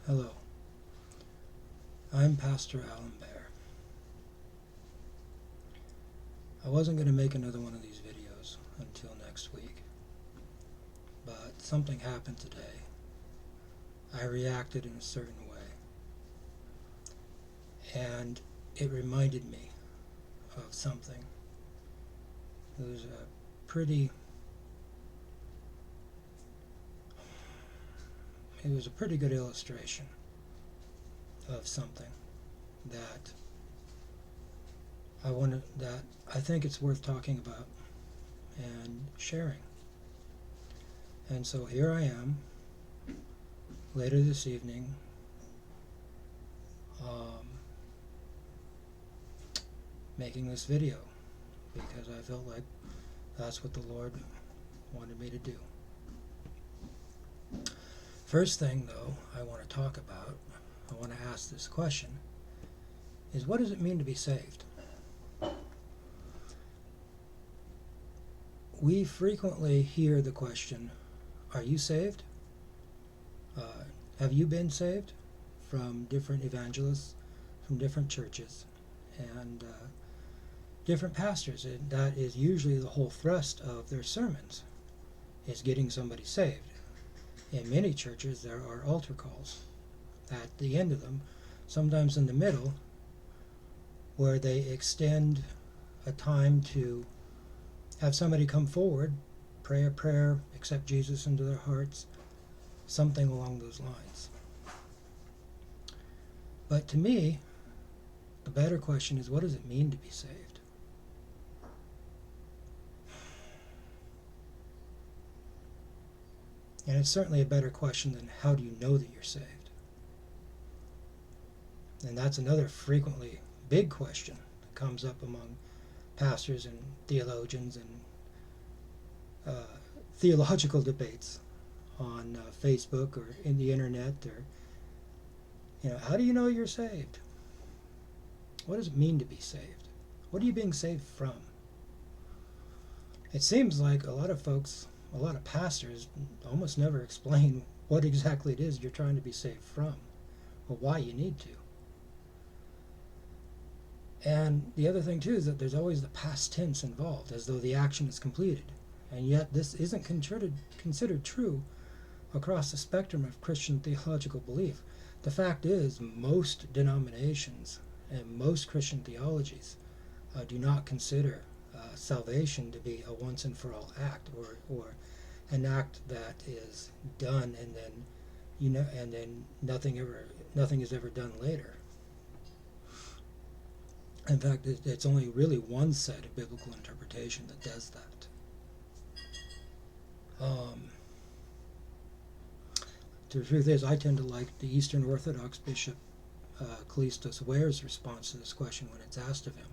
Hello, I'm Pastor Allen Bair. I wasn't going to make another one of these videos until next week, but something happened today. I reacted in a certain way, and it reminded me of something. It was a pretty good illustration of something that I think it's worth talking about and sharing. And so here I am, later this evening, making this video because I felt like that's what the Lord wanted me to do. First thing, though, I want to talk about, I want to ask this question, is what does it mean to be saved? We frequently hear the question, are you saved? Have you been saved? From different evangelists, from different churches, and different pastors. And that is usually the whole thrust of their sermons, is getting somebody saved. In many churches there are altar calls at the end of them, sometimes in the middle, where they extend a time to have somebody come forward, pray a prayer, accept Jesus into their hearts, something along those lines. But to me, the better question is, what does it mean to be saved? And it's certainly a better question than how do you know that you're saved? And that's another frequently big question that comes up among pastors and theologians and theological debates on Facebook or in the internet, or how do you know you're saved? What does it mean to be saved? What are you being saved from? It seems like a lot of pastors almost never explain what exactly it is you're trying to be saved from, or why you need to. And the other thing too is that there's always the past tense involved, as though the action is completed. And yet this isn't considered true across the spectrum of Christian theological belief. The fact is, most denominations and most Christian theologies do not consider salvation to be a once and for all act, or an act that is done and then nothing is ever done later. In fact, it's only really one set of biblical interpretation that does that. The truth is, I tend to like the Eastern Orthodox Bishop Callistus Ware's response to this question when it's asked of him,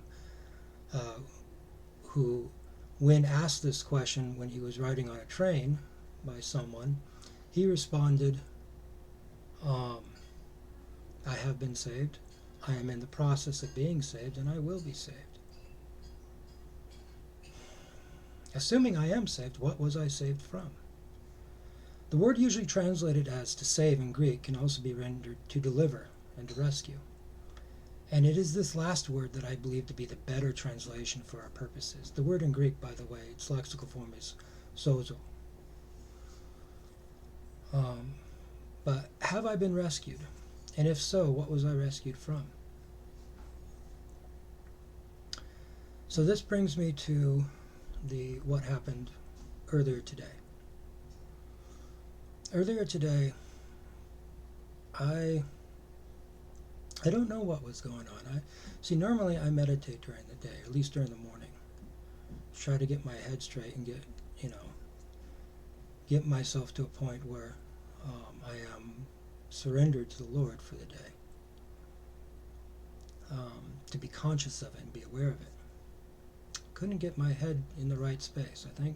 who, when asked this question when he was riding on a train by someone, he responded, I have been saved, I am in the process of being saved, and I will be saved. Assuming I am saved, what was I saved from? The word usually translated as to save in Greek can also be rendered to deliver and to rescue. And it is this last word that I believe to be the better translation for our purposes. The word in Greek, by the way, its lexical form is sozo. But have I been rescued? And if so, what was I rescued from? So this brings me to what happened earlier today. Earlier today, I don't know what was going on. Normally I meditate during the day, at least during the morning. Try to get my head straight and get myself to a point where I am surrendered to the Lord for the day. To be conscious of it and be aware of it. Couldn't get my head in the right space. I think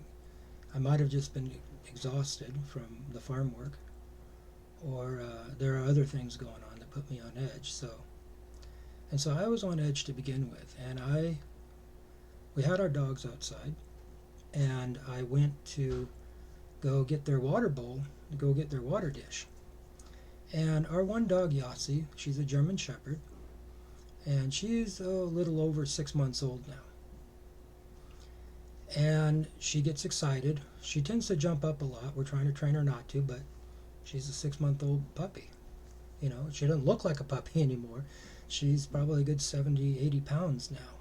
I might have just been exhausted from the farm work, or there are other things going on that put me on edge. So I was on edge to begin with, and we had our dogs outside, and I went to go get their water bowl, go get their water dish, And our one dog, Yossi, she's a German Shepherd, and she's a little over 6 months old now. And she gets excited. She tends to jump up a lot. We're trying to train her not to, but she's a 6-month-old puppy. You know, she doesn't look like a puppy anymore. She's probably a good 70, 80 pounds now,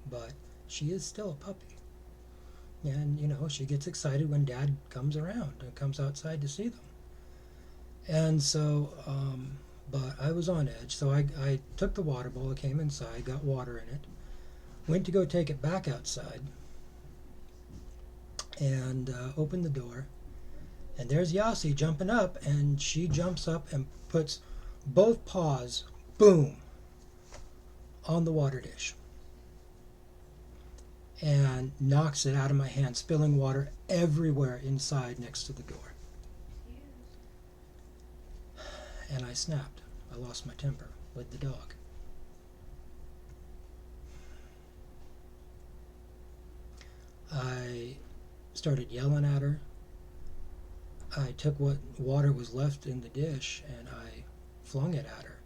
but she is still a puppy. And, you know, she gets excited when Dad comes around and comes outside to see them. And so, but I was on edge, so I took the water bowl, I came inside, got water in it, went to go take it back outside, and opened the door, and there's Yossi jumping up, and she jumps up and puts both paws, boom, on the water dish, and knocks it out of my hand, spilling water everywhere inside next to the door. And I snapped. I lost my temper with the dog. I started yelling at her. I took what water was left in the dish and I flung it at her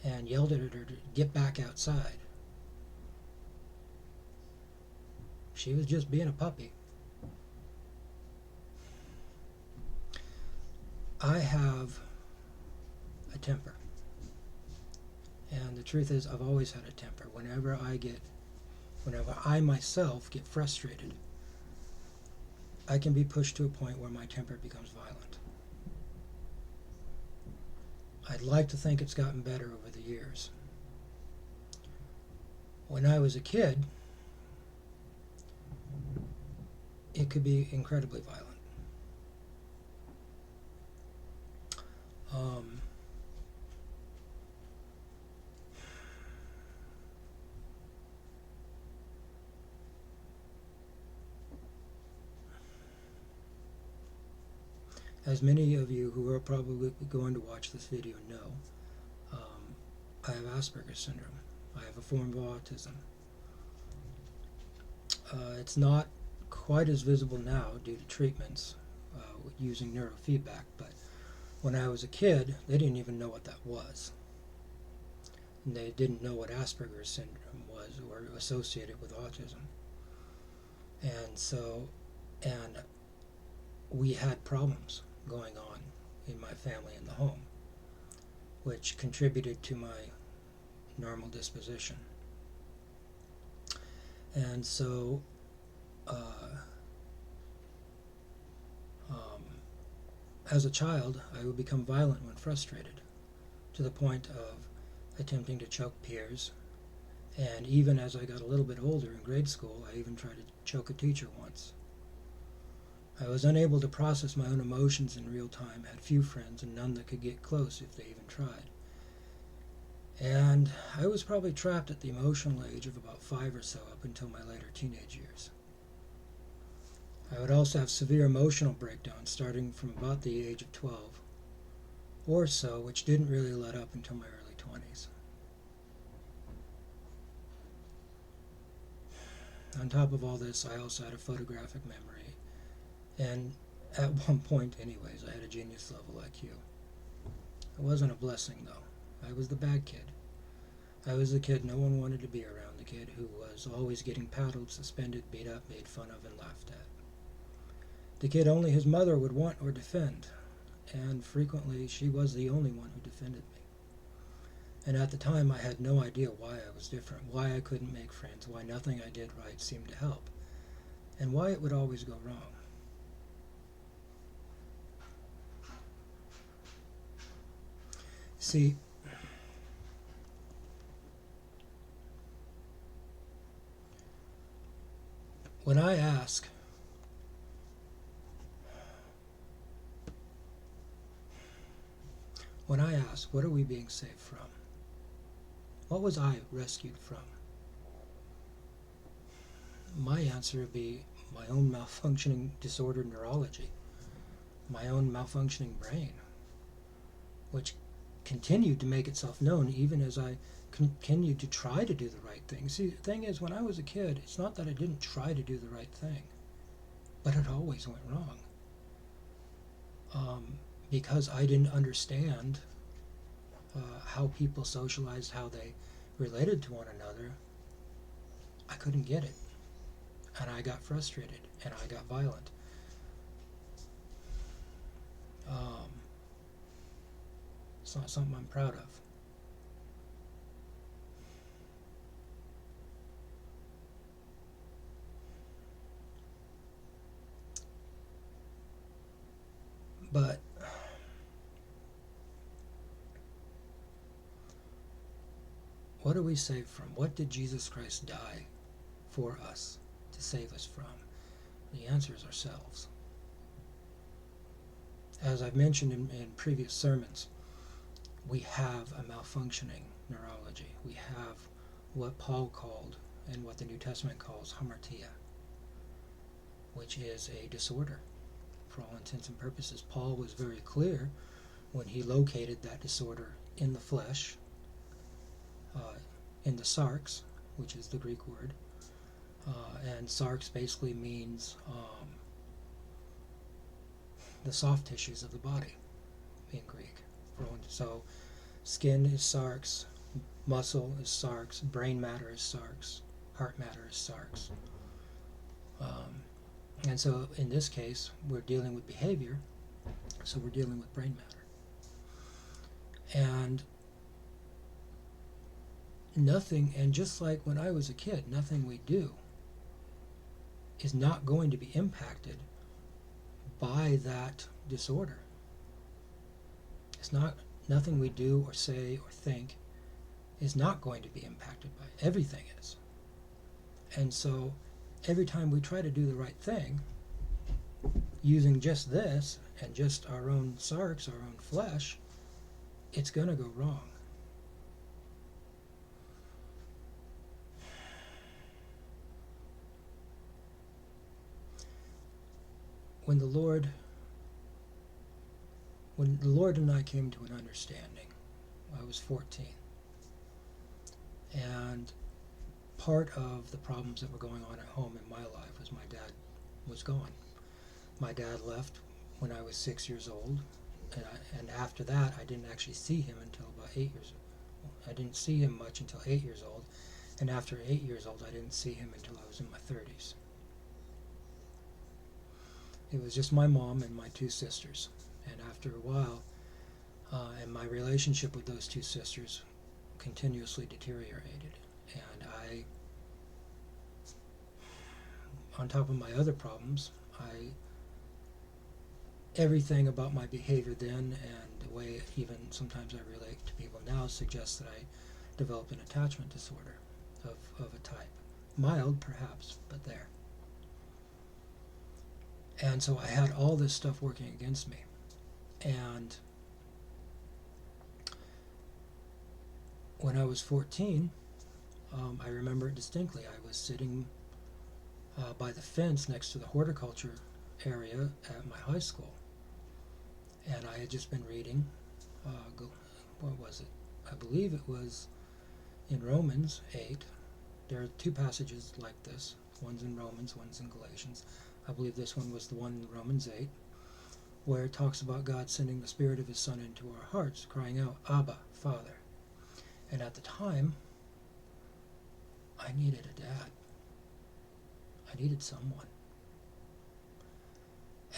and yelled at her to get back outside. She was just being a puppy. I have a temper. And the truth is, I've always had a temper. Whenever I myself get frustrated, I can be pushed to a point where my temper becomes violent. I'd like to think it's gotten better over the years. When I was a kid, it could be incredibly violent. As many of you who are probably going to watch this video know, I have Asperger's syndrome. I have a form of autism. It's not quite as visible now due to treatments using neurofeedback, but when I was a kid, they didn't even know what that was. And they didn't know what Asperger's syndrome was or associated with autism. And we had problems going on in my family in the home, which contributed to my normal disposition. And so as a child, I would become violent when frustrated, to the point of attempting to choke peers. And even as I got a little bit older in grade school, I even tried to choke a teacher once. I was unable to process my own emotions in real time, had few friends, and none that could get close if they even tried. And I was probably trapped at the emotional age of about 5 or so up until my later teenage years. I would also have severe emotional breakdowns starting from about the age of 12 or so, which didn't really let up until my early 20s. On top of all this, I also had a photographic memory, and at one point anyways, I had a genius level IQ. It wasn't a blessing though. I was the bad kid. I was the kid no one wanted to be around, the kid who was always getting paddled, suspended, beat up, made fun of, and laughed at. The kid only his mother would want or defend, and frequently she was the only one who defended me. And at the time I had no idea why I was different, why I couldn't make friends, why nothing I did right seemed to help, and why it would always go wrong. See, when I ask, what are we being saved from? What was I rescued from? My answer would be my own malfunctioning disordered neurology, my own malfunctioning brain, which continued to make itself known even as I continued to try to do the right thing. See, the thing is, when I was a kid, it's not that I didn't try to do the right thing, but it always went wrong. because I didn't understand how people socialized, how they related to one another, I couldn't get it. And I got frustrated and I got violent. It's not something I'm proud of. But what are we saved from? What did Jesus Christ die for us to save us from? The answer is ourselves. As I've mentioned in previous sermons, we have a malfunctioning neurology. We have what Paul called and what the New Testament calls hamartia, which is a disorder for all intents and purposes. Paul was very clear when he located that disorder in the flesh, in the sarx, which is the Greek word. And sarx basically means the soft tissues of the body in Greek. So skin is sarx, muscle is sarx, brain matter is sarx, heart matter is sarx. And so in this case, we're dealing with behavior, so we're dealing with brain matter. And nothing, and just like when I was a kid, nothing we do is not going to be impacted by that disorder. It's not, nothing we do or say or think is not going to be impacted by it. Everything is. And so every time we try to do the right thing using just this and just our own sarx, our own flesh, it's going to go wrong. When the Lord and I came to an understanding, I was 14. And part of the problems that were going on at home in my life was my dad was gone. My dad left when I was 6 years old, and after that I didn't actually see him until about 8 years old. I didn't see him much until 8 years old, and after 8 years old I didn't see him until I was in my 30s. It was just my mom and my two sisters, and after a while, and my relationship with those two sisters continuously deteriorated, and I, on top of my other problems, everything about my behavior then and the way even sometimes I relate to people now suggests that I developed an attachment disorder of a type. Mild, perhaps, but there. And so I had all this stuff working against me. And when I was 14, I remember it distinctly. I was sitting by the fence next to the horticulture area at my high school. And I had just been reading, what was it? I believe it was in Romans 8. There are two passages like this. One's in Romans, one's in Galatians. I believe this one was the one in Romans 8, where it talks about God sending the Spirit of His Son into our hearts, crying out, Abba, Father. And at the time, I needed a dad. I needed someone.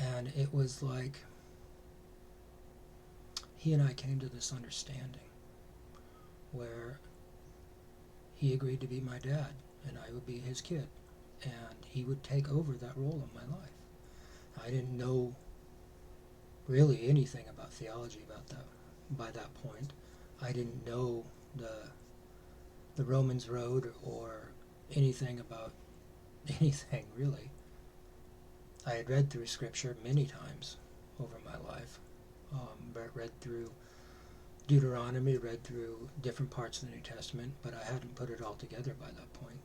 And it was like he and I came to this understanding where he agreed to be my dad and I would be his kid, and he would take over that role in my life. I didn't know really anything about theology about that by that point. I didn't know the Romans Road or anything about anything really. I had read through Scripture many times over my life, read through Deuteronomy, read through different parts of the New Testament, but I hadn't put it all together by that point.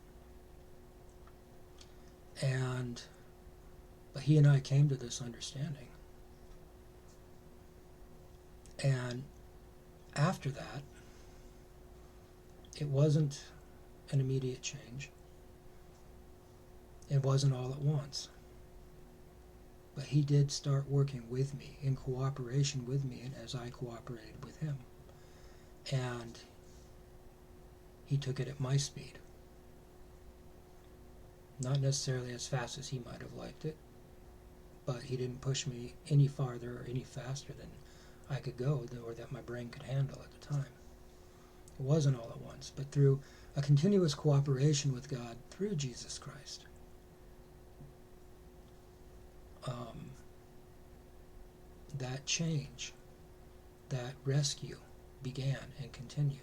But he and I came to this understanding. And after that, it wasn't an immediate change. It wasn't all at once. But he did start working with me, in cooperation with me, and as I cooperated with him. And he took it at my speed. Not necessarily as fast as he might have liked it, but he didn't push me any farther or any faster than I could go, or that my brain could handle at the time. It wasn't all at once, but through a continuous cooperation with God through Jesus Christ. That change, that rescue began and continued.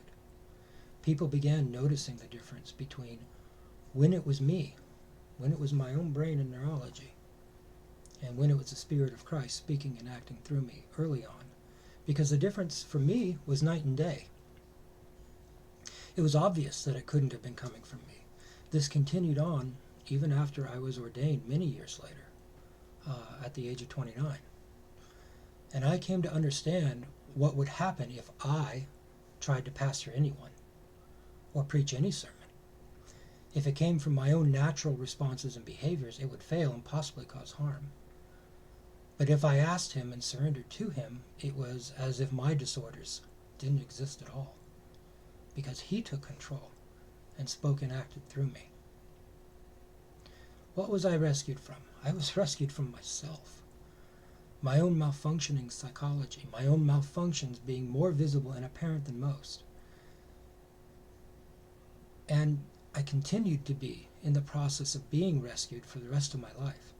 People began noticing the difference between when it was me, when it was my own brain and neurology, and when it was the Spirit of Christ speaking and acting through me early on. Because the difference for me was night and day. It was obvious that it couldn't have been coming from me. This continued on even after I was ordained many years later, at the age of 29. And I came to understand what would happen if I tried to pastor anyone or preach any sermon. If it came from my own natural responses and behaviors, it would fail and possibly cause harm. But if I asked him and surrendered to him, it was as if my disorders didn't exist at all, because he took control and spoke and acted through me. What was I rescued from? I was rescued from myself. My own malfunctioning psychology, my own malfunctions being more visible and apparent than most. And I continued to be in the process of being rescued for the rest of my life,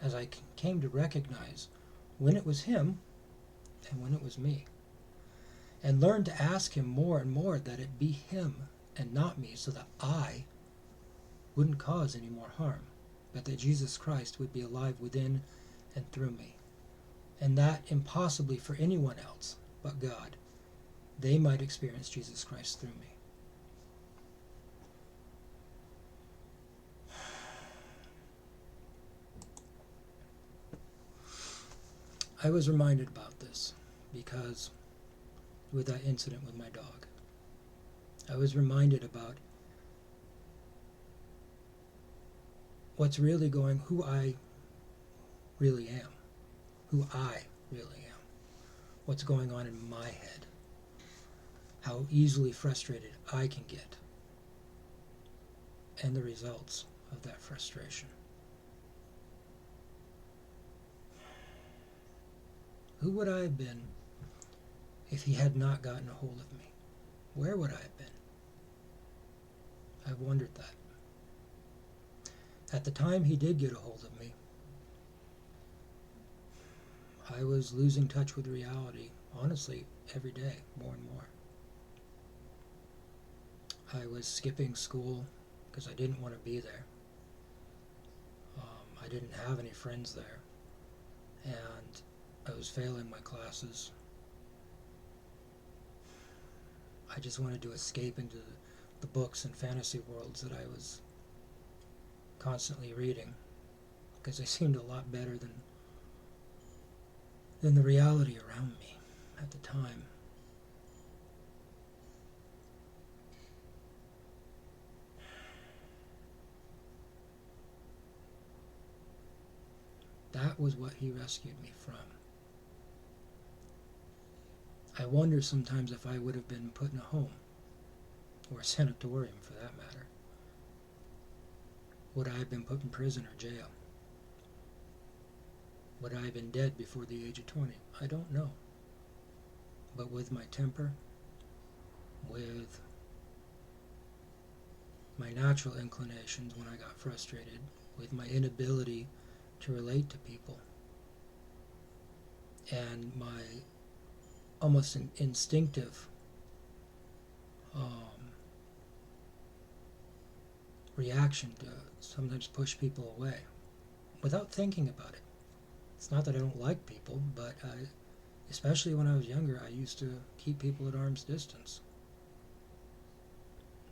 as I came to recognize when it was him and when it was me, and learned to ask him more and more that it be him and not me, so that I wouldn't cause any more harm, but that Jesus Christ would be alive within and through me, and that impossibly for anyone else but God, they might experience Jesus Christ through me. I was reminded about this because with that incident with my dog, I was reminded about what's really going, who I really am, what's going on in my head, how easily frustrated I can get, and the results of that frustration. Who would I have been if he had not gotten a hold of me? Where would I have been? I've wondered that. At the time he did get a hold of me, I was losing touch with reality, honestly, every day, more and more. I was skipping school because I didn't want to be there. I didn't have any friends there, and I was failing my classes. I just wanted to escape into the books and fantasy worlds that I was constantly reading, because they seemed a lot better than the reality around me at the time. That was what he rescued me from. I wonder sometimes if I would have been put in a home, or a sanatorium for that matter. Would I have been put in prison or jail? Would I have been dead before the age of 20? I don't know. But with my temper, with my natural inclinations when I got frustrated, with my inability to relate to people, and my almost an instinctive reaction to sometimes push people away without thinking about it. It's not that I don't like people, but especially when I was younger, I used to keep people at arm's distance.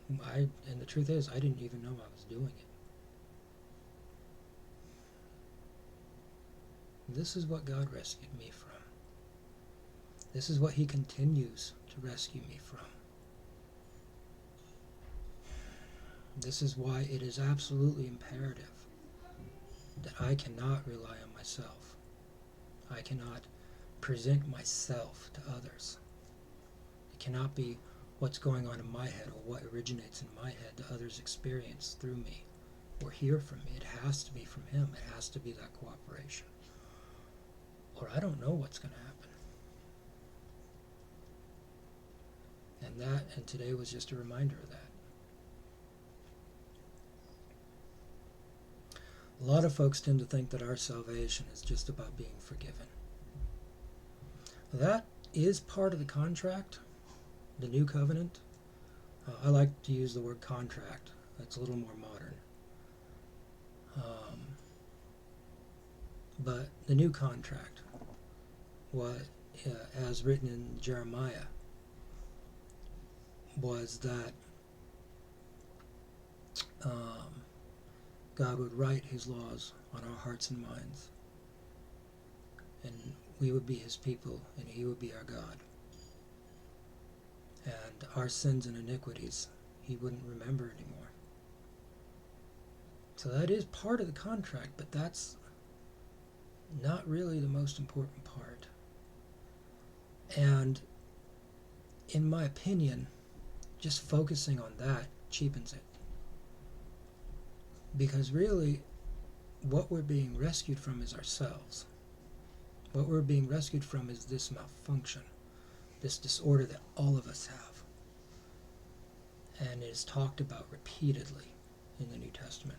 And the truth is, I didn't even know I was doing it. This is what God rescued me from. This is what he continues to rescue me from. This is why it is absolutely imperative that I cannot rely on myself. I cannot present myself to others. It cannot be what's going on in my head or what originates in my head that others experience through me or hear from me. It has to be from him. It has to be that cooperation. Or I don't know what's going to happen. And today was just a reminder of that. A lot of folks tend to think that our salvation is just about being forgiven. That is part of the contract, the new covenant. I like to use the word contract. That's a little more modern. But the new contract, as written in Jeremiah, was that God would write his laws on our hearts and minds, and we would be his people, and he would be our God. And our sins and iniquities he wouldn't remember anymore. So that is part of the contract, but that's not really the most important part. And in my opinion, just focusing on that cheapens it. Because really, what we're being rescued from is ourselves. What we're being rescued from is this malfunction, this disorder that all of us have. And it is talked about repeatedly in the New Testament.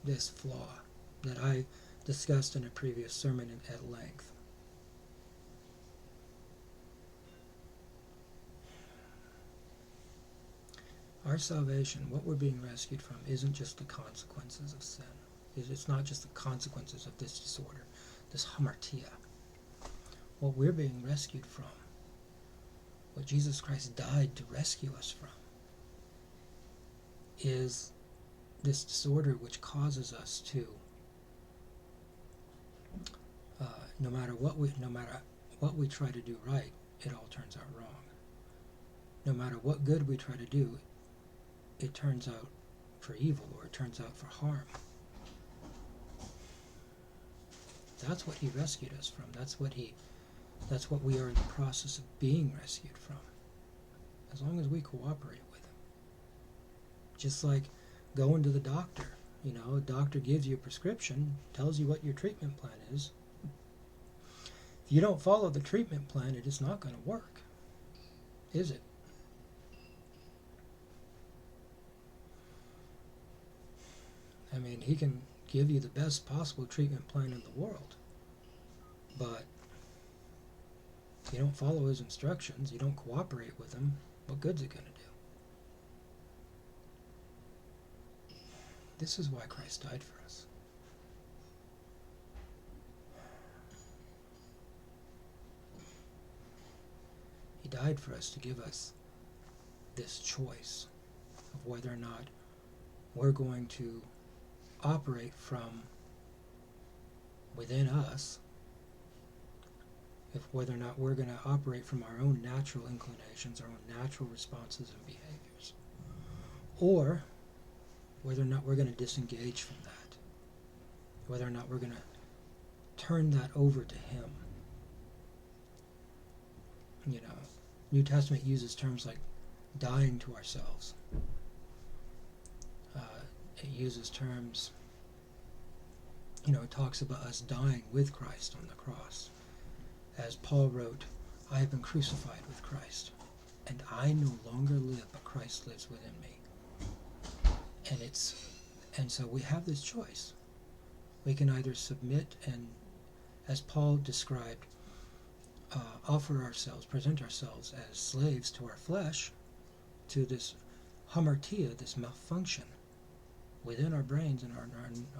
This flaw that I discussed in a previous sermon at length. Our salvation, what we're being rescued from, isn't just the consequences of sin. It's not just the consequences of this disorder, this hamartia. What we're being rescued from, what Jesus Christ died to rescue us from, is this disorder which causes us to, no matter what we try to do right, it all turns out wrong. No matter what good we try to do, it turns out for evil, or it turns out for harm. That's what he rescued us from. That's what we are in the process of being rescued from, as long as we cooperate with him. Just like going to the doctor. A doctor gives you a prescription, tells you what your treatment plan is. If you don't follow the treatment plan, it is not going to work, is it? I mean, he can give you the best possible treatment plan in the world, but if you don't follow his instructions, you don't cooperate with him, what good's it going to do? This is why Christ died for us. He died for us to give us this choice of whether or not we're going to operate from within us, whether or not we're going to operate from our own natural inclinations, our own natural responses and behaviors, or whether or not we're going to disengage from that, whether or not we're going to turn that over to him. New Testament uses terms like dying to ourselves. It uses terms, it talks about us dying with Christ on the cross. As Paul wrote, I have been crucified with Christ, and I no longer live, but Christ lives within me. And so we have this choice. We can either submit and, as Paul described, present ourselves as slaves to our flesh, to this hamartia, this malfunction within our brains and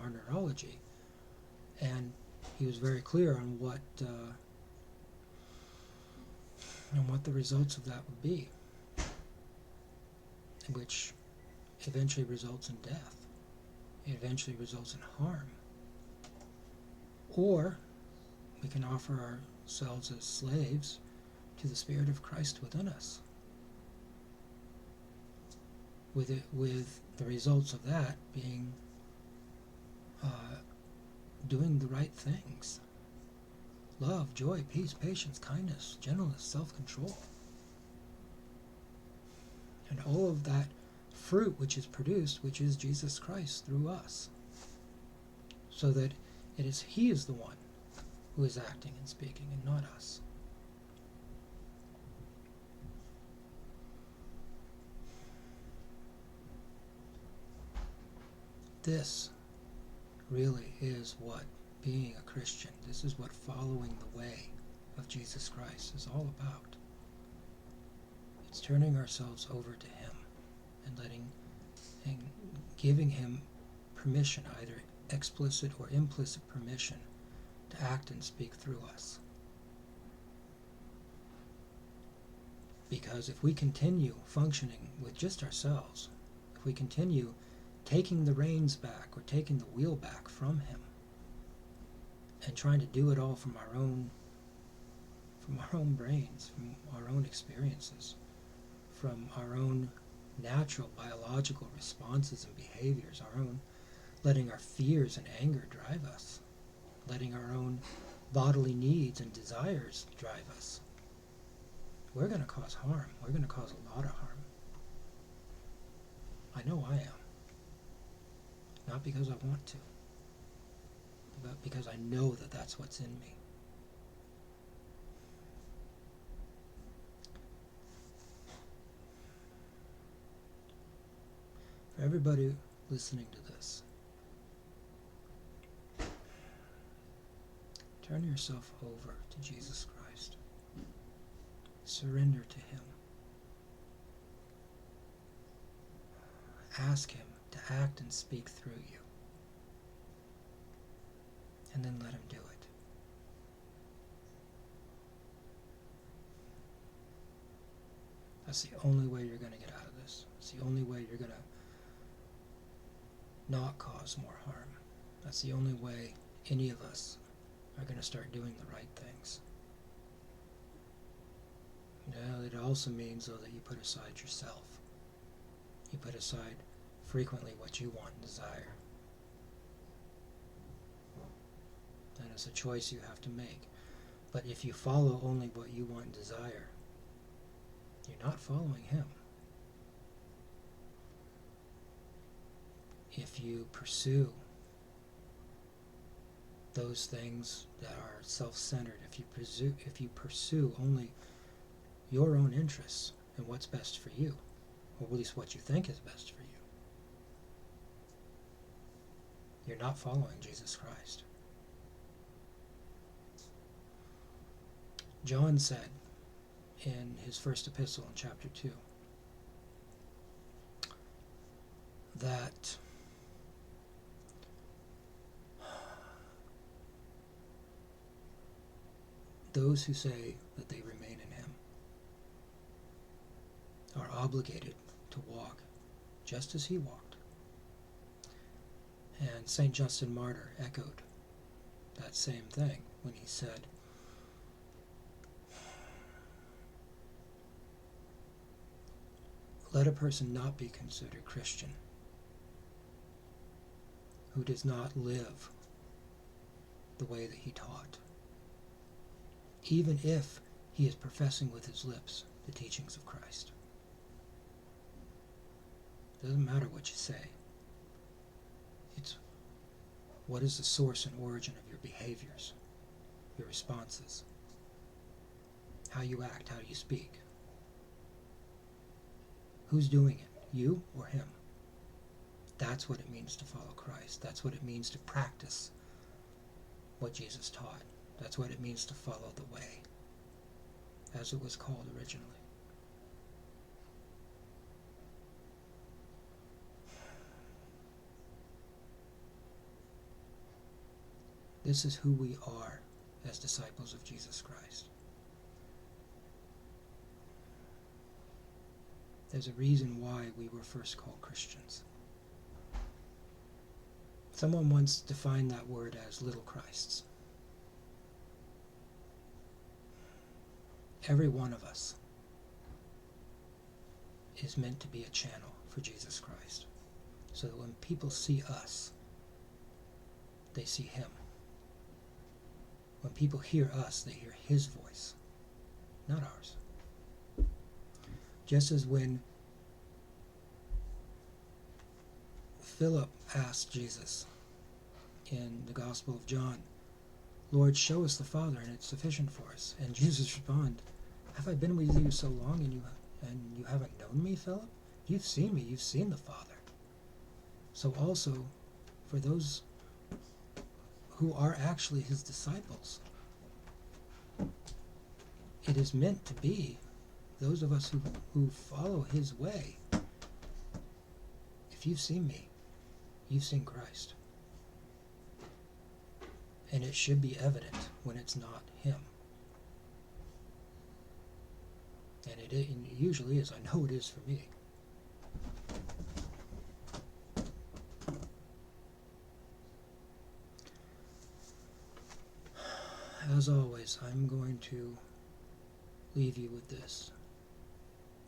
our neurology. And he was very clear on what the results of that would be, which eventually results in death. It eventually results in harm. Or we can offer ourselves as slaves to the Spirit of Christ within us, with the results of that being doing the right things. Love, joy, peace, patience, kindness, gentleness, self-control. And all of that fruit which is produced, which is Jesus Christ through us. So that He is the one who is acting and speaking and not us. This really is what being a Christian, this is what following the way of Jesus Christ is all about. It's turning ourselves over to Him and giving Him permission, either explicit or implicit permission, to act and speak through us. Because if we continue functioning with just ourselves, if we continue taking the reins back or taking the wheel back from Him and trying to do it all from our own brains, from our own experiences, from our own natural biological responses and behaviors, our own letting our fears and anger drive us, letting our own bodily needs and desires drive us, we're going to cause harm. We're going to cause a lot of harm. I know I am. Not because I want to, but because I know that that's what's in me. For everybody listening to this, turn yourself over to Jesus Christ. Surrender to Him. Ask Him to act and speak through you. And then let Him do it. That's the only way you're going to get out of this. It's the only way you're going to not cause more harm. That's the only way any of us are going to start doing the right things. It also means, though, that you put aside yourself. You put aside frequently what you want and desire. And it's a choice you have to make. But if you follow only what you want and desire, you're not following Him. If you pursue those things that are self-centered, if you pursue only your own interests and what's best for you, or at least what you think is best for you, you're not following Jesus Christ. John said in his first epistle in chapter 2 that those who say that they remain in Him are obligated to walk just as He walked. And St. Justin Martyr echoed that same thing when he said, let a person not be considered Christian who does not live the way that he taught, even if he is professing with his lips the teachings of Christ. It doesn't matter what you say. It's what is the source and origin of your behaviors, your responses, how you act, how you speak. Who's doing it, you or Him? That's what it means to follow Christ. That's what it means to practice what Jesus taught. That's what it means to follow the way, as it was called originally. This is who we are as disciples of Jesus Christ. There's a reason why we were first called Christians. Someone once defined that word as little Christs. Every one of us is meant to be a channel for Jesus Christ, so that when people see us, they see him. When people hear us, they hear his voice, not ours. Just as when Philip asked Jesus in the Gospel of John, Lord, show us the Father, and it's sufficient for us. And Jesus responded, have I been with you so long, and you haven't known me, Philip? You've seen me, you've seen the Father. So also, for those who are actually his disciples, it is meant to be those of us who follow his way. If you've seen me, you've seen Christ. And it should be evident when it's not him. And it usually is. I know it is for me. As always, I'm going to leave you with this.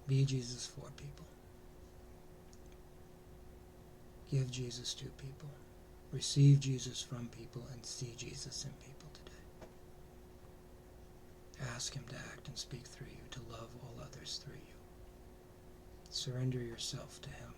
Be Jesus for people. Give Jesus to people. Receive Jesus from people and see Jesus in people today. Ask him to act and speak through you, to love all others through you. Surrender yourself to him.